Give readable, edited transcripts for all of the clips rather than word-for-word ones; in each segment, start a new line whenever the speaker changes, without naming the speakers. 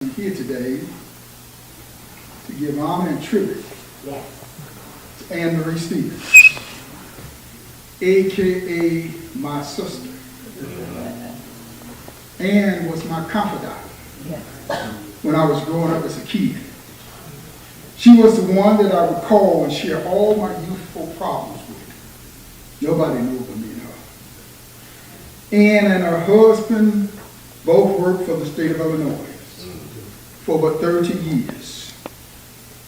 I'm here today to give honor and tribute to Anne Marie Stevens, a.k.a. my sister. Anne was my confidant when I was growing up as a kid. She was the one that I would call and share all my youthful problems with. Nobody knew but me and her. Anne and her husband both worked for the state of Illinois for about 30 years.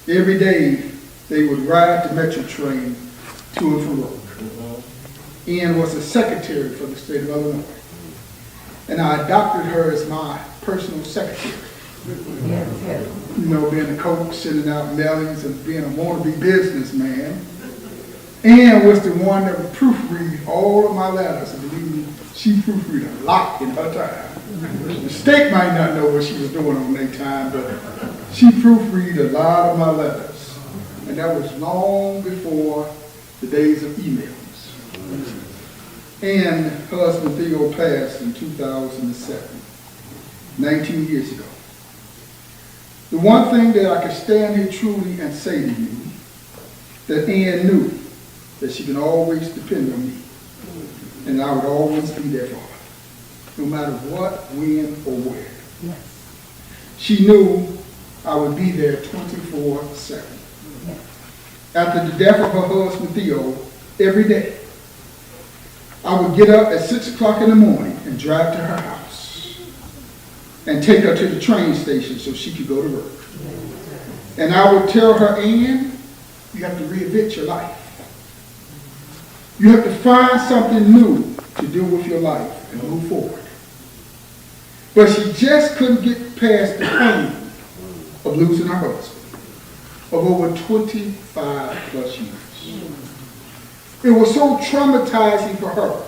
Every day they would ride the metro train to and from work. Anne was the secretary for the state of Illinois. And I adopted her as my personal secretary. You know, being a coach, sending out mailings, and being a wannabe businessman. Anne was the one that would proofread all of my letters. And believe me, she proofread a lot in her time. The state might not know what she was doing on their time, but she proofread a lot of my letters. And that was long before the days of emails. And her husband Theo passed in 2007, 19 years ago. The one thing that I can stand here truly and say to you, that Anne knew that she can always depend on me, and I would always be there for her, no matter what, when, or where. She knew I would be there 24/7. After the death of her husband Theo, every day, I would get up at 6 o'clock in the morning and drive to her house and take her to the train station so she could go to work. And I would tell her, Anne, you have to reinvent your life. You have to find something new to do with your life and move forward. But she just couldn't get past the pain of losing her husband of over 25 plus years. It was so traumatizing for her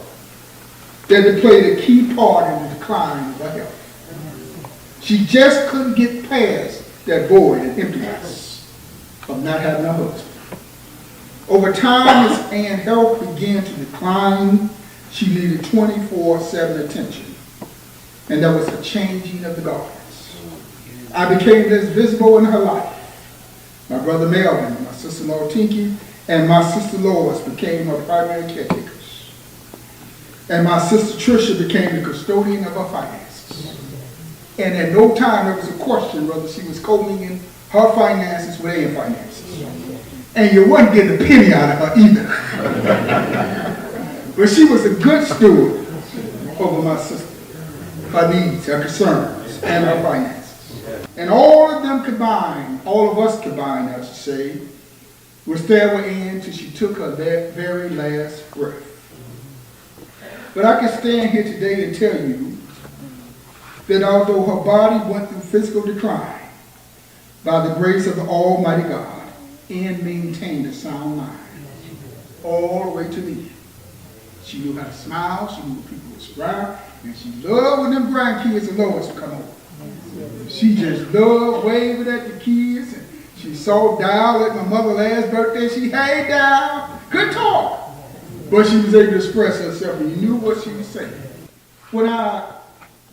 that it played a key part in the decline of her health. She just couldn't get past that void and emptiness of not having a husband. Over time, as Anne's health began to decline, she needed 24/7 attention. And there was a changing of the guards. I became less visible in her life. My brother Mayden, my sister-in-law Tinky, and my sister Lois became her primary caretakers. And my sister Tricia became the custodian of her finances. And at no time there was a question whether she was co-mingling her finances with their finances. And you wouldn't get a penny out of her either. But she was a good steward over my sister, her needs, her concerns, and her finances. And all of them combined, all of us combined, I should say, was there with Anne till she took her very last breath. But I can stand here today and tell you that although her body went through physical decline, by the grace of the Almighty God, Anne maintained a sound mind all the way to the end. She knew how to smile, she knew when people was around, and she loved when them grandkids and Lois would come over. She just loved waving at the kids, and she saw Dal at my mother's last birthday. She, hey Dal, good talk. But she was able to express herself, and you knew what she was saying. When I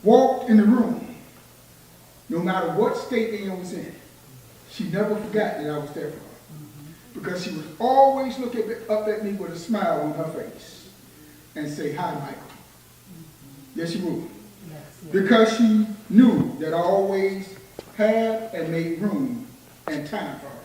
walked in the room, no matter what state Anne was in, she never forgot that I was there for her. Because she would always look up at me with a smile on her face and say, hi, Michael. Yes, she would. Because she knew that I always had and made room and time for her.